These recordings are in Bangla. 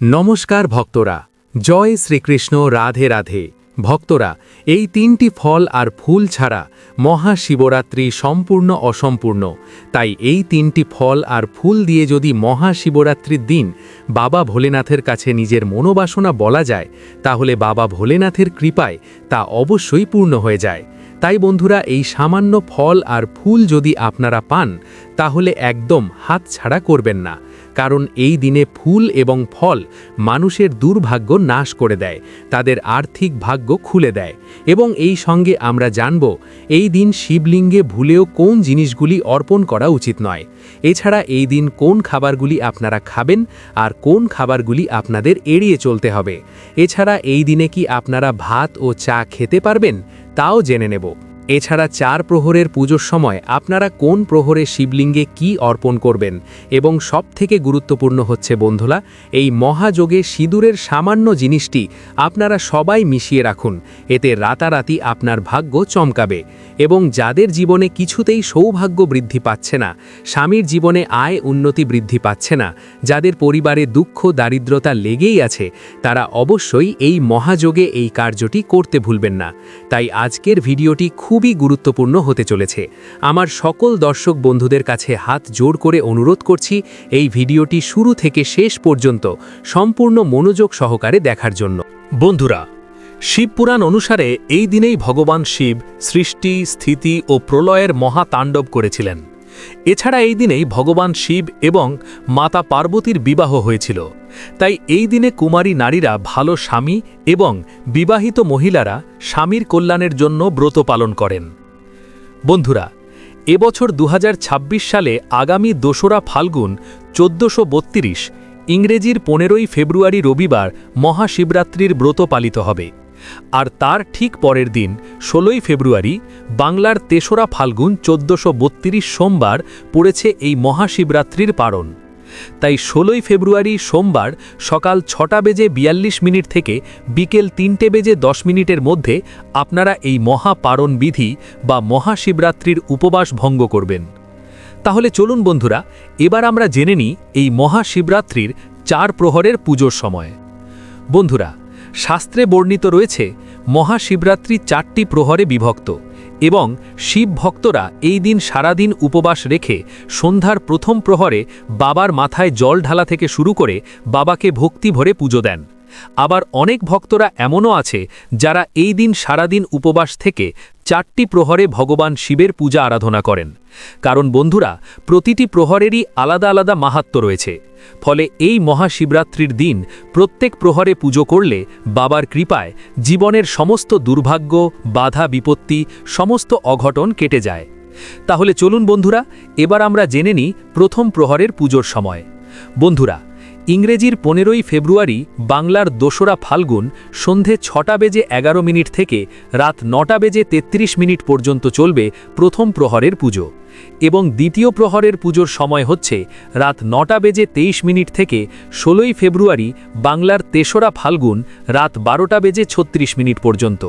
নমস্কার ভক্তরা, জয় শ্রীকৃষ্ণ, রাধে রাধে। ভক্তরা, এই তিনটি ফল আর ফুল ছাড়া মহাশিবরাত্রি সম্পূর্ণ অসম্পূর্ণ। তাই এই তিনটি ফল আর ফুল দিয়ে যদি মহাশিবরাত্রির দিন বাবা ভোলেনাথের কাছে নিজের মনোবাসনা বলা যায়, তাহলে বাবা ভোলেনাথের কৃপায় তা অবশ্যই পূর্ণ হয়ে যায়। তাই বন্ধুরা, এই সামান্য ফল আর ফুল যদি আপনারা পান, তাহলে একদম হাতছাড়া করবেন না। কারণ এই দিনে ফুল এবং ফল মানুষের দুর্ভাগ্য নাশ করে দেয়, তাদের আর্থিক ভাগ্য খুলে দেয়। এবং এই সঙ্গে আমরা জানব এই দিন শিবলিঙ্গে ভুলেও কোন জিনিসগুলি অর্পণ করা উচিত নয়। এছাড়া এই দিন কোন খাবারগুলি আপনারা খাবেন আর কোন খাবারগুলি আপনাদের এড়িয়ে চলতে হবে। এছাড়া এই দিনে কি আপনারা ভাত ও চা খেতে পারবেন, তাও জেনে নেব। এছাড়া 4 প্রহরের পুজোর সময় আপনারা কোন প্রহরে শিবলিঙ্গে কি অর্পণ করবেন, এবং সবথেকে গুরুত্বপূর্ণ হচ্ছে বন্ধুরা, এই মহাযোগে সিঁদুরের সামান্য জিনিসটি আপনারা সবাই মিশিয়ে রাখুন। এতে রাতারাতি আপনার ভাগ্য চমকাবে। এবং যাদের জীবনে কিছুতেই সৌভাগ্য বৃদ্ধি পাচ্ছে না, স্বামীর জীবনে আয় উন্নতি বৃদ্ধি পাচ্ছে না, যাদের পরিবারে দুঃখ দারিদ্রতা লেগেই আছে, তারা অবশ্যই এই মহাযোগে এই কার্যটি করতে ভুলবেন না। তাই আজকের ভিডিওটি খুবই গুরুত্বপূর্ণ হতে চলেছে। আমার সকল দর্শক বন্ধুদের কাছে হাত জোড় করে অনুরোধ করছি এই ভিডিওটি শুরু থেকে শেষ পর্যন্ত সম্পূর্ণ মনোযোগ সহকারে দেখার জন্য। বন্ধুরা, শিবপুরাণ অনুসারে এই দিনেই ভগবান শিব সৃষ্টি, স্থিতি ও প্রলয়ের মহাতাণ্ডব করেছিলেন। এছাড়া এই দিনেই ভগবান শিব এবং মাতা পার্বতীর বিবাহ হয়েছিল। তাই এই দিনে কুমারী নারীরা ভালো স্বামী এবং বিবাহিত মহিলারা স্বামীর কল্যাণের জন্য ব্রত পালন করেন। বন্ধুরা, এবছর 2026 সালে আগামী 2রা ফাল্গুন 1432 ইংরেজির 15ই ফেব্রুয়ারি রবিবার মহাশিবরাত্রির ব্রত পালিত হবে। আর তার ঠিক পরের দিন 16ই ফেব্রুয়ারি বাংলার 3রা ফাল্গুন 1432 সোমবার পড়েছে এই মহাশিবরাত্রির পারণ। তাই 16ই ফেব্রুয়ারি সোমবার সকাল 6:42 থেকে বিকেল 3:10 মধ্যে আপনারা এই মহাপারণ বিধি বা মহাশিবরাত্রির উপবাস ভঙ্গ করবেন। তাহলে চলুন বন্ধুরা, এবার আমরা জেনে নিই এই মহাশিবরাত্রির 4 প্রহরের পুজোর সময়। বন্ধুরা, শাস্ত্রে বর্ণিত রয়েছে মহাশিবরাত্রি 4টি প্রহরে বিভক্ত এবং শিব ভক্তরা এই দিন সারাদিন উপবাস রেখে সন্ধ্যার প্রথম প্রহরে বাবার মাথায় জল ঢালা থেকে শুরু করে বাবাকে ভক্তি ভরে পুজো দেন। আবার অনেক ভক্তরা এমনও আছে যারা এই দিন সারাদিন উপবাস থেকে 4টি প্রহরে ভগবান শিবের পূজা আরাধনা করেন। কারণ বন্ধুরা, প্রতিটি প্রহরেরই আলাদা আলাদা মাহাত্ম্য রয়েছে। ফলে এই মহাশিবরাত্রির দিন প্রত্যেক প্রহরে পুজো করলে বাবার কৃপায় জীবনের সমস্ত দুর্ভাগ্য, বাধা বিপত্তি, সমস্ত অঘটন কেটে যায়। তাহলে চলুন বন্ধুরা, এবার আমরা জেনে নিই প্রথম প্রহরের পুজোর সময়। বন্ধুরা, ইংরেজির 15ই ফেব্রুয়ারি বাংলার 2রা ফাল্গুন সন্ধে 6:11 থেকে রাত 9:33 পর্যন্ত চলবে প্রথম প্রহরের পুজো। এবং দ্বিতীয় প্রহরের পুজোর সময় হচ্ছে রাত 9:23 থেকে 16ই ফেব্রুয়ারি বাংলার 3রা ফাল্গুন রাত 12:36 পর্যন্ত।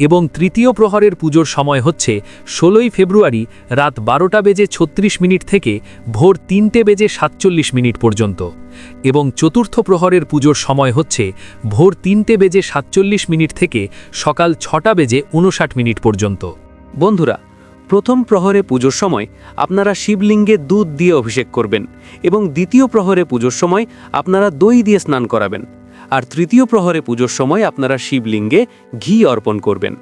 এবং তৃতীয় প্রহরের পুজোর সময় হচ্ছে 16ই ফেব্রুয়ারি রাত 12:36 থেকে ভোর 3:47 পর্যন্ত। এবং চতুর্থ প্রহরের পুজোর সময় হচ্ছে ভোর 3:47 থেকে সকাল 6:59 পর্যন্ত। বন্ধুরা, প্রথম প্রহরে পুজোর সময় আপনারা শিবলিঙ্গে দুধ দিয়ে অভিষেক করবেন এবং দ্বিতীয় প্রহরে পুজোর সময় আপনারা দই দিয়ে স্নান করাবেন। আর তৃতীয় প্রহরে পুজোর সময় আপনারা শিবলিঙ্গে ঘি অর্পণ করবেন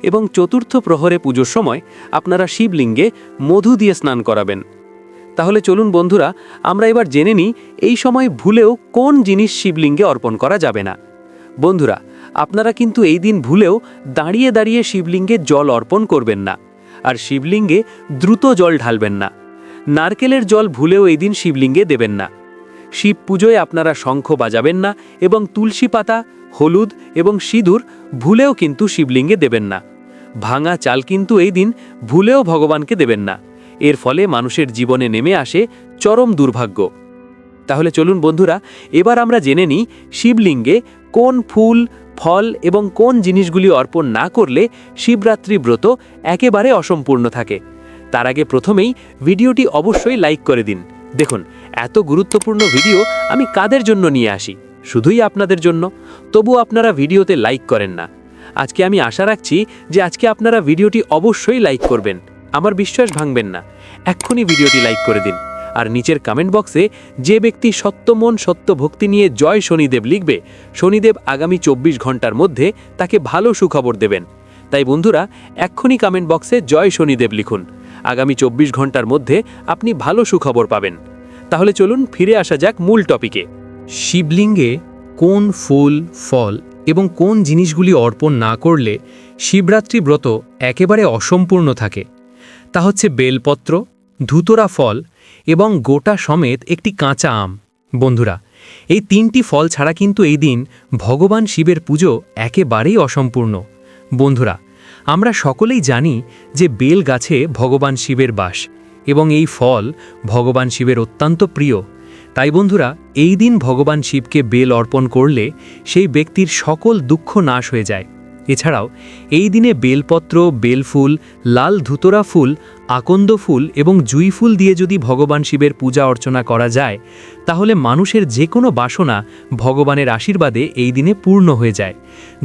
এবং চতুর্থ প্রহরে পুজোর সময় আপনারা শিবলিঙ্গে মধু দিয়ে স্নান করাবেন। তাহলে চলুন বন্ধুরা, আমরা এবার জেনে নিই এই সময় ভুলেও কোন জিনিস শিবলিঙ্গে অর্পণ করা যাবে না। বন্ধুরা, আপনারা কিন্তু এই দিন ভুলেও দাঁড়িয়ে দাঁড়িয়ে শিবলিঙ্গে জল অর্পণ করবেন না, আর শিবলিঙ্গে দ্রুত জল ঢালবেন না। নারকেলের জল ভুলেও এই দিন শিবলিঙ্গে দেবেন না। শিব পুজোয় আপনারা শঙ্খ বাজাবেন না এবং তুলসী পাতা, হলুদ এবং সিঁদুর ভুলেও কিন্তু শিবলিঙ্গে দেবেন না। ভাঙা চাল কিন্তু এই দিন ভুলেও ভগবানকে দেবেন না। এর ফলে মানুষের জীবনে নেমে আসে চরম দুর্ভাগ্য। তাহলে চলুন বন্ধুরা, এবার আমরা জেনে নিই শিবলিঙ্গে কোন ফুল, ফল এবং কোন জিনিসগুলি অর্পণ না করলে শিবরাত্রি ব্রত একেবারে অসম্পূর্ণ থাকে। তার আগে প্রথমেই ভিডিওটি অবশ্যই লাইক করে দিন। দেখুন, এত গুরুত্বপূর্ণ ভিডিও আমি কাদের জন্য নিয়ে আসি। শুধুই আপনাদের জন্য। তবু আপনারা ভিডিওতে লাইক করেন না। আজকে আমি আশা রাখছি যে আজকে আপনারা ভিডিওটি অবশ্যই লাইক করবেন। আমার বিশ্বাস ভাঙবেন না। এক্ষুনি ভিডিওটি লাইক করে দিন। আর নিচের কমেন্ট বক্সে যে ব্যক্তি সত্য মন সত্য ভক্তি নিয়ে জয় শনিদেব লিখবে, শনিদেব আগামী 24 ঘন্টার মধ্যে তাকে ভালো সুখবর দেবেন। তাই বন্ধুরা, এক্ষুনি কমেন্ট বক্সে জয় শনিদেব লিখুন। আগামী 24 ঘন্টার মধ্যে আপনি ভালো সুখবর পাবেন। তাহলে চলুন ফিরে আসা যাক মূল টপিকে। শিবলিঙ্গে কোন ফুল, ফল এবং কোন জিনিসগুলি অর্পণ না করলে শিবরাত্রি ব্রত একেবারে অসম্পূর্ণ থাকে, তা হচ্ছে বেলপত্র, ধুতরা ফল এবং গোটা সমেত একটি কাঁচা আম। বন্ধুরা, এই 3টি ফল ছাড়া কিন্তু এই দিন ভগবান শিবের পুজো একেবারেই অসম্পূর্ণ। বন্ধুরা, আমরা সকলেই জানি যে বেল গাছে ভগবান শিবের বাস এবং এই ফল ভগবান শিবের অত্যন্ত প্রিয়। তাই বন্ধুরা, এই দিন ভগবান শিবকে বেল অর্পণ করলে সেই ব্যক্তির সকল দুঃখ নাশ হয়ে যায়। এছাড়াও এই দিনে বেলপত্র, বেলফুল, লাল ধুতরা ফুল, আকন্দ ফুল এবং জুঁই ফুল দিয়ে যদি ভগবান শিবের পূজা অর্চনা করা যায়, তাহলে মানুষের যে কোনো বাসনা ভগবানের আশীর্বাদে এই দিনে পূর্ণ হয়ে যায়।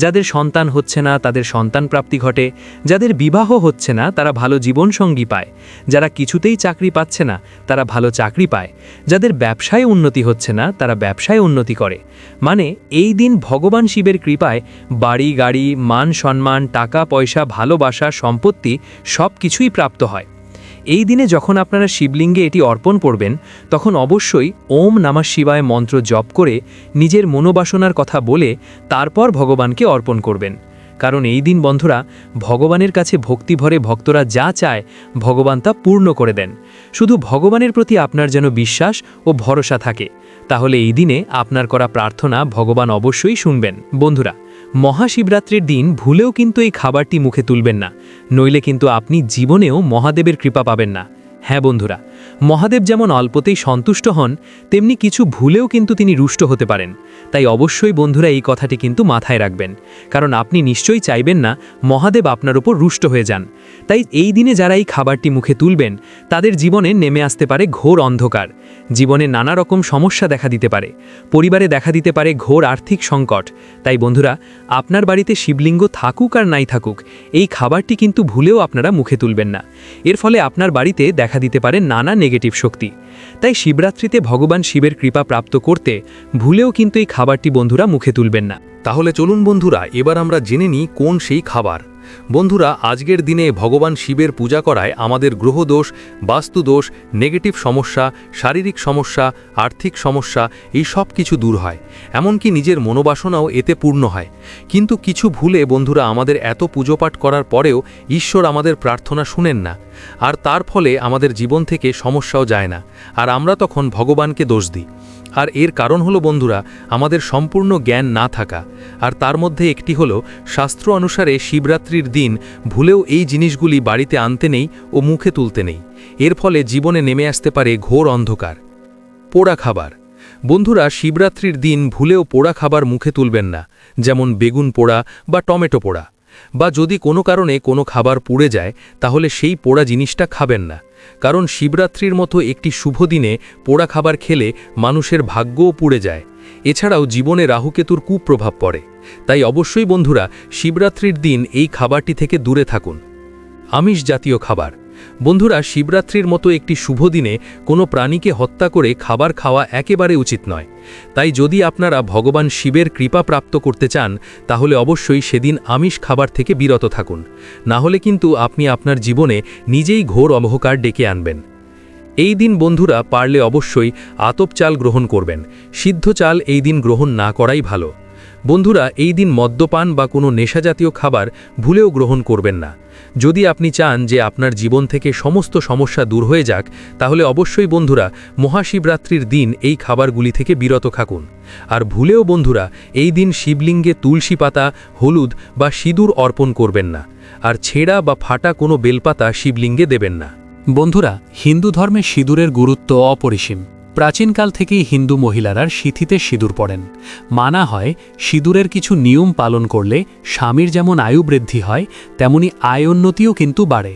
যাদের সন্তান হচ্ছে না তাদের সন্তান প্রাপ্তি ঘটে, যাদের বিবাহ হচ্ছে না তারা ভালো জীবনসঙ্গী পায়, যারা কিছুতেই চাকরি পাচ্ছে না তারা ভালো চাকরি পায়, যাদের ব্যবসায় উন্নতি হচ্ছে না তারা ব্যবসায় উন্নতি করে। মানে এই দিন ভগবান শিবের কৃপায় বাড়ি গাড়ি, মান সম্মান, টাকা পয়সা, ভালোবাসা, সম্পত্তি সব কিছুই প্রাপ্ত হয়। এই দিনে যখন আপনারা শিবলিঙ্গে এটি অর্পণ করবেন, তখন অবশ্যই ওম নমঃ শিবায় মন্ত্র জপ করে নিজের মনোবাসনার কথা বলে তারপর ভগবানকে অর্পণ করবেন। কারণ এই দিন বন্ধুরা, ভগবানের কাছে ভক্তিভরে ভক্তরা যা চায় ভগবান তা পূর্ণ করে দেন। শুধু ভগবানের প্রতি আপনার যেন বিশ্বাস ও ভরসা থাকে, তাহলে এই দিনে আপনার করা প্রার্থনা ভগবান অবশ্যই শুনবেন। বন্ধুরা, মহাশিবরাত্রির দিন ভুলেও কিন্তু এই খাবারটি মুখে তুলবেন না, নইলে কিন্তু আপনি জীবনেও মহাদেবের কৃপা পাবেন না। হ্যাঁ বন্ধুরা, মহাদেব যেমন অল্পতেই সন্তুষ্ট হন, তেমনি কিছু ভুলেও কিন্তু তিনি রুষ্ট হতে পারেন। তাই অবশ্যই বন্ধুরা এই কথাটি কিন্তু মাথায় রাখবেন, কারণ আপনি নিশ্চয়ই চাইবেন না মহাদেব আপনার উপর রুষ্ট হয়ে যান। তাই এই দিনে যারা এই খাবারটি মুখে তুলবেন, তাদের জীবনে নেমে আসতে পারে ঘোর অন্ধকার, জীবনে নানা রকম সমস্যা দেখা দিতে পারে, পরিবারে দেখা দিতে পারে ঘোর আর্থিক সংকট। তাই বন্ধুরা, আপনার বাড়িতে শিবলিঙ্গ থাকুক আর নাই থাকুক, এই খাবারটি কিন্তু ভুলেও আপনারা মুখে তুলবেন না। এর ফলে আপনার বাড়িতে দেখা দিতে পারে নানা নেগেটিভ শক্তি। তাই শিবরাত্রিতে ভগবান শিবের কৃপা প্রাপ্ত করতে ভুলেও কিন্তু এই খাবারটি বন্ধুরা মুখে তুলবেন না। তাহলে চলুন বন্ধুরা, এবার আমরা জেনে নিই কোন সেই খাবার। বন্ধুরা, আজকের দিনে ভগবান শিবের পূজা করায় আমাদের গ্রহদোষ, বাস্তুদোষ, নেগেটিভ সমস্যা, শারীরিক সমস্যা, আর্থিক সমস্যা এই সব কিছু দূর হয়, এমনকি নিজের মনোবাসনাও এতে পূর্ণ হয়। কিন্তু কিছু ভুলে বন্ধুরা আমাদের এত পুজোপাঠ করার পরেও ঈশ্বর আমাদের প্রার্থনা শুনেন না, আর তার ফলে আমাদের জীবন থেকে সমস্যাও যায় না, আর আমরা তখন ভগবানকে দোষ দিই। আর এর কারণ হলো বন্ধুরা আমাদের সম্পূর্ণ জ্ঞান না থাকা। আর তার মধ্যে একটি হলো শাস্ত্র অনুসারে শিবরাত্রির দিন ভুলেও এই জিনিসগুলি বাড়িতে আনতে নেই ও মুখে তুলতে নেই। এর ফলে জীবনে নেমে আসতে পারে ঘোর অন্ধকার। পোড়া খাবার। বন্ধুরা, শিবরাত্রির দিন ভুলেও পোড়া খাবার মুখে তুলবেন না, যেমন বেগুন পোড়া বা টমেটো পোড়া। বা যদি কোনো কারণে কোনো খাবার পুড়ে যায়, তাহলে সেই পোড়া জিনিসটা খাবেন না, কারণ শিবরাত্রির মতো একটি শুভ দিনে পোড়া খাবার খেলে মানুষের ভাগ্যও পুড়ে যায়। এছাড়াও জীবনে রাহুকেতুর কুপ্রভাব পড়ে। তাই অবশ্যই বন্ধুরা শিবরাত্রির দিন এই খাবারটি থেকে দূরে থাকুন। আমিষ জাতীয় খাবার। বন্ধুরা, শিবরাত্রির মতো একটি শুভ দিনে কোনো প্রাণীকে হত্যা করে খাবার খাওয়া একেবারে উচিত নয়। তাই যদি আপনারা ভগবান শিবের কৃপা প্রাপ্ত করতে চান, তাহলে অবশ্যই সেদিন আমিষ খাবার থেকে বিরত থাকুন, না হলে কিন্তু আপনি আপনার জীবনে নিজেই ঘোর অন্ধকার ডেকে আনবেন। এই দিন বন্ধুরা পারলে অবশ্যই আতপ চাল গ্রহণ করবেন, সিদ্ধ চাল এই দিন গ্রহণ না করাই ভালো। বন্ধুরা, এই দিন মদ্যপান বা কোনো নেশাজাতীয় খাবার ভুলেও গ্রহণ করবেন না। যদি আপনি চান যে আপনার জীবন থেকে সমস্ত সমস্যা দূর হয়ে যাক, তাহলে অবশ্যই বন্ধুরা মহাশিবরাত্রির দিন এই খাবারগুলি থেকে বিরত থাকুন। আর ভুলেও বন্ধুরা এই দিন শিবলিঙ্গে তুলসী পাতা, হলুদ বা সিঁদুর অর্পণ করবেন না, আর ছেঁড়া বা ফাটা কোনো বেলপাতা শিবলিঙ্গে দেবেন না। বন্ধুরা, হিন্দু ধর্মে সিঁদুরের গুরুত্ব অপরিসীম। প্রাচীনকাল থেকেই হিন্দু মহিলারা সিঁথিতে সিঁদুর পরেন। মানা হয় সিঁদুরের কিছু নিয়ম পালন করলে স্বামীর যেমন আয়ু বৃদ্ধি হয়, তেমনি আয়োন্নতিও কিন্তু বাড়ে।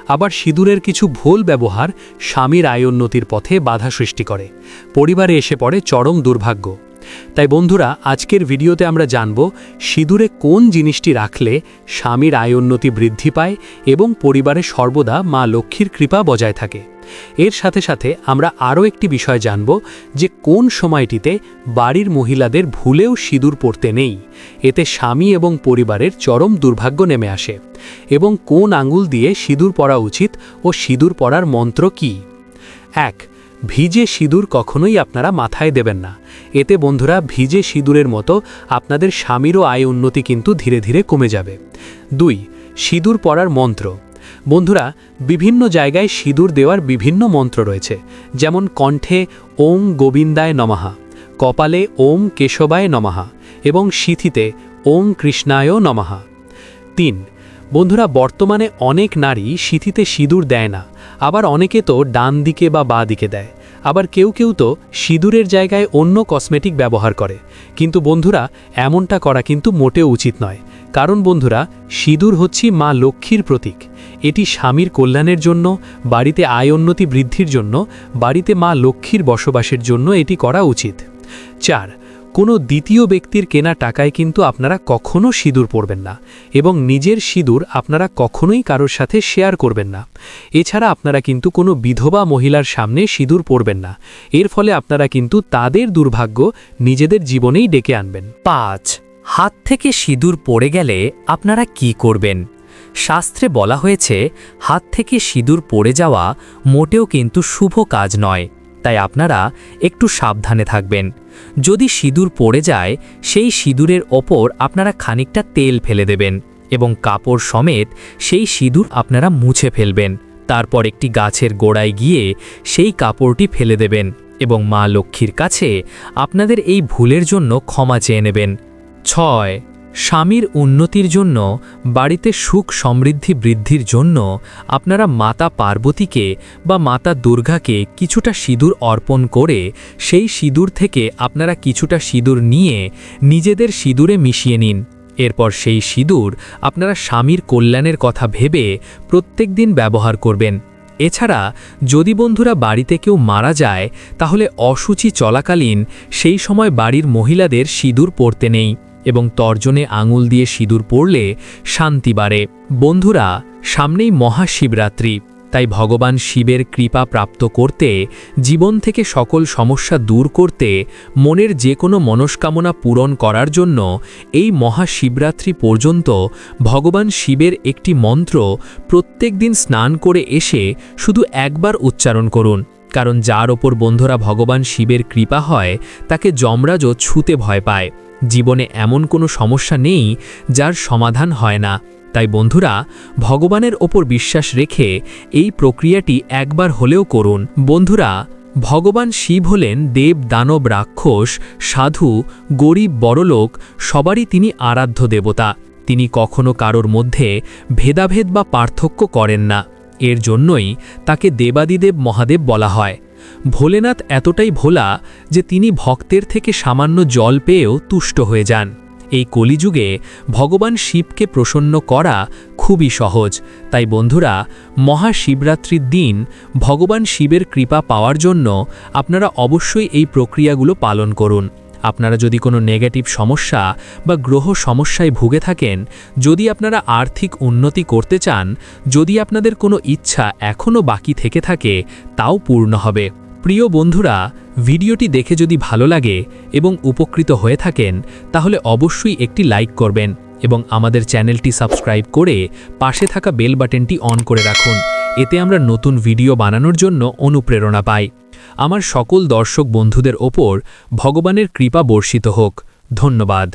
আবার সিঁদুরের কিছু ভুল ব্যবহার স্বামীর আয়োন্নতির পথে বাধা সৃষ্টি করে, পরিবারে এসে পড়ে চরম দুর্ভাগ্য। তাই বন্ধুরা, আজকের ভিডিওতে আমরা জানব সিঁদুরে কোন জিনিসটি রাখলে স্বামীর আয় উন্নতি বৃদ্ধি পায় এবং পরিবারে সর্বদা মা লক্ষ্মীর কৃপা বজায় থাকে। এর সাথে সাথে আমরা আরও একটি বিষয় জানব যে কোন সময়টিতে বাড়ির মহিলাদের ভুলেও সিঁদুর পরতে নেই, এতে স্বামী এবং পরিবারের চরম দুর্ভাগ্য নেমে আসে, এবং কোন আঙুল দিয়ে সিঁদুর পরা উচিত ও সিঁদুর পরার মন্ত্র কী। 1. ভিজে সিঁদুর কখনোই আপনারা মাথায় দেবেন না। এতে বন্ধুরা, ভিজে সিঁদুরের মতো আপনাদের স্বামীরও আয় উন্নতি কিন্তু ধীরে ধীরে কমে যাবে। 2. সিঁদুর পরার মন্ত্র। বন্ধুরা, বিভিন্ন জায়গায় সিঁদুর দেওয়ার বিভিন্ন মন্ত্র রয়েছে, যেমন কণ্ঠে ওম গোবিন্দায় নমঃ, কপালে ওম কেশবায় নমঃ এবং সিথিতে ওম কৃষ্ণায় নমঃ। 3. বন্ধুরা, বর্তমানে অনেক নারী সিথিতে সিঁদুর দেয় না, আবার অনেকে তো ডান দিকে বা বাঁ দিকে দেয়, আবার কেউ কেউ তো সিঁদুরের জায়গায় অন্য কসমেটিক ব্যবহার করে। কিন্তু বন্ধুরা, এমনটা করা কিন্তু মোটেও উচিত নয়, কারণ বন্ধুরা, সিঁদুর হচ্ছে মা লক্ষ্মীর প্রতীক। এটি স্বামীর কল্যাণের জন্য, বাড়িতে আয় উন্নতি বৃদ্ধির জন্য, বাড়িতে মা লক্ষ্মীর বসবাসের জন্য এটি করা উচিত। 4. কোনো দ্বিতীয় ব্যক্তির কেনা টাকায় কিন্তু আপনারা কখনো সিঁদুর পরবেন না, এবং নিজের সিঁদুর আপনারা কখনোই কারোর সাথে শেয়ার করবেন না। এছাড়া আপনারা কিন্তু কোনো বিধবা মহিলার সামনে সিঁদুর পরবেন না, এর ফলে আপনারা কিন্তু তাদের দুর্ভাগ্য নিজেদের জীবনেই ডেকে আনবেন। 5. হাত থেকে সিঁদুর পড়ে গেলে আপনারা কি করবেন? শাস্ত্রে বলা হয়েছে হাত থেকে সিঁদুর পড়ে যাওয়া মোটেও কিন্তু শুভ কাজ নয়, তাই আপনারা একটু সাবধানে থাকবেন। যদি সিঁদুর পড়ে যায়, সেই সিঁদুরের ওপর আপনারা খানিকটা তেল ফেলে দেবেন এবং কাপড় সমেত সেই সিঁদুর আপনারা মুছে ফেলবেন। তারপর একটি গাছের গোড়ায় গিয়ে সেই কাপড়টি ফেলে দেবেন এবং মা লক্ষ্মীর কাছে আপনাদের এই ভুলের জন্য ক্ষমা চেয়ে নেবেন। 6. স্বামীর উন্নতির জন্য, বাড়িতে সুখ সমৃদ্ধি বৃদ্ধির জন্য আপনারা মাতা পার্বতীকে বা মাতা দুর্গাকে কিছুটা সিঁদুর অর্পণ করে সেই সিঁদুর থেকে আপনারা কিছুটা সিঁদুর নিয়ে নিজেদের সিঁদুরে মিশিয়ে নিন। এরপর সেই সিঁদুর আপনারা স্বামীর কল্যাণের কথা ভেবে প্রত্যেক দিন ব্যবহার করবেন। এছাড়া যদি বন্ধুরা বাড়িতে কেউ মারা যায়, তাহলে অশুচি চলাকালীন সেই সময় বাড়ির মহিলাদের সিঁদুর পরতে নেই এবং তর্জনে আঙুল দিয়ে সিঁদুর পরলে শান্তি বাড়ে। বন্ধুরা, সামনেই মহাশিবরাত্রি, তাই ভগবান শিবের কৃপা প্রাপ্ত করতে, জীবন থেকে সকল সমস্যা দূর করতে, মনের যে কোনো মনস্কামনা পূরণ করার জন্য এই মহাশিবরাত্রি পর্যন্ত ভগবান শিবের একটি মন্ত্র প্রত্যেক দিন স্নান করে এসে শুধু একবার উচ্চারণ করুন, কারণ যার ওপর বন্ধুরা ভগবান শিবের কৃপা হয় তাকে যমরাজও ছুঁতে ভয় পায়। জীবনে এমন কোনো সমস্যা নেই যার সমাধান হয় না। তাই বন্ধুরা, ভগবানের ওপর বিশ্বাস রেখে এই প্রক্রিয়াটি একবার হলেও করুন। বন্ধুরা, ভগবান শিব হলেন দেব দানব রাক্ষস সাধু গরিব বড়লোক সবারই তিনি আরাধ্য দেবতা। তিনি কখনো কারোর মধ্যে ভেদাভেদ বা পার্থক্য করেন না, এর জন্যই তাকে দেবাদিদেব মহাদেব বলা হয়। ভোলেনাথ এতটাই ভোলা যে তিনি ভক্তের থেকে সামান্য জল পেয়েও তুষ্ট হয়ে যান। এই কলিযুগে ভগবান শিবকে প্রসন্ন করা খুবই সহজ। তাই বন্ধুরা, মহাশিবরাত্রির দিন ভগবান শিবের কৃপা পাওয়ার জন্য আপনারা অবশ্যই এই প্রক্রিয়াগুলো পালন করুন। আপনারা যদি কোনো নেগেটিভ সমস্যা বা গ্রহ সমস্যায় ভুগে থাকেন, যদি আপনারা আর্থিক উন্নতি করতে চান, যদি আপনাদের কোনো ইচ্ছা এখনও বাকি থেকে থাকে, তাও পূর্ণ হবে। প্রিয় বন্ধুরা, ভিডিওটি দেখে যদি ভালো লাগে এবং উপকৃত হয়ে থাকেন, তাহলে অবশ্যই একটি লাইক করবেন এবং আমাদের চ্যানেলটি সাবস্ক্রাইব করে পাশে থাকা বেল বাটনটি অন করে রাখুন। এতে আমরা নতুন ভিডিও বানানোর জন্য অনুপ্রেরণা পাই। আমার সকল দর্শক বন্ধুদের ওপর ভগবানের কৃপা বর্ষিত হোক। ধন্যবাদ।